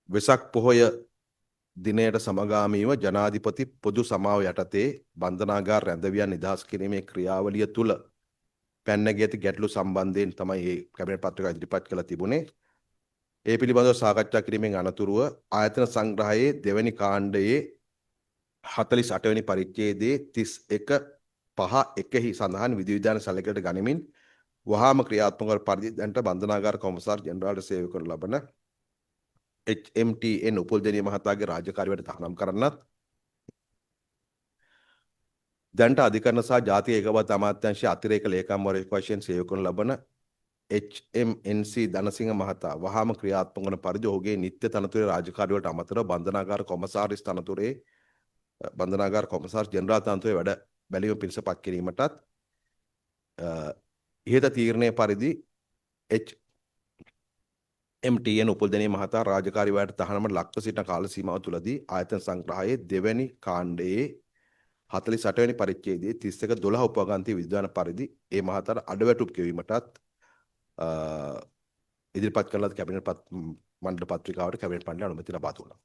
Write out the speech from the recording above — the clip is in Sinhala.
වෙසක් පොහොය දිනයට සමගාමීව ජනාධිපති පොදු සමාව යටතේ බන්ධනාගාර රැඳවියන් නිදහස් කිරීමේ ක්‍රියාවලිය තුළ පැන්නගී ඇති ගැටලු සම්බන්ධයෙන් තමයි මේ කැබිනට් පත්‍රිකාව ඉදිරිපත් කළ තිබුණේ. ඒ පිළිබඳව සාකච්ඡා කිරීමෙන් අනතුරුව ආයතන සංග්‍රහයේ දෙවැනි කාණ්ඩයේ 48 වෙනි පරිච්ඡේදයේ 31.5.1 සඳහන් විධිවිධාන සැලකලට ගනිමින් වහාම ක්‍රියාත්මක වන පරිදි දැනට බන්ධනාගාර කොමසාර් ජෙනරාල්ට සේවය කරන ලබන HMTN උපුල්දෙනිය මහතාගේ රාජකාරියට තහනම් කරන්නත් දැනට අධිකරණ සහ ජාතික ඒකබද්ධ අමාත්‍යාංශයේ අතිරේක ලේකම්වරයෙකු වශයෙන් සේවය කරන ලබන HMNC ධනසිංහ මහතා වහාම ක්‍රියාත්මක වන පරිදි ඔහුගේ නිත්‍ය තනතුරේ රාජකාරියට අමතරව බන්ධනාගාර කොමසාරිස් තනතුරේ බන්ධනාගාර කොමසාර් ජෙනරාල් තනතුරේ වැඩ බැලීම පිණිස පත් කිරීමටත් ඉහත තීරණය පරිදි HMTN උපුල්දෙනිය මහතා රාජකාරී වැඩට තහනමට ලක්ව සිටින කාල සීමාව තුළදී ආයතන සංග්‍රහයේ දෙවැනි කාණ්ඩයේ 48 වෙනි පරිච්ඡේදයේ 31.12 උපගන්ති විද්‍යාන පරිදි ඒ මහතාට අඩවැටුප් ගෙවීමටත් ඉදිරිපත් කළ කැබිනට් මණ්ඩල පත්‍රිකාවට කැබිනට් මණ්ඩලය අනුමැතිය ලබා දුන්නා.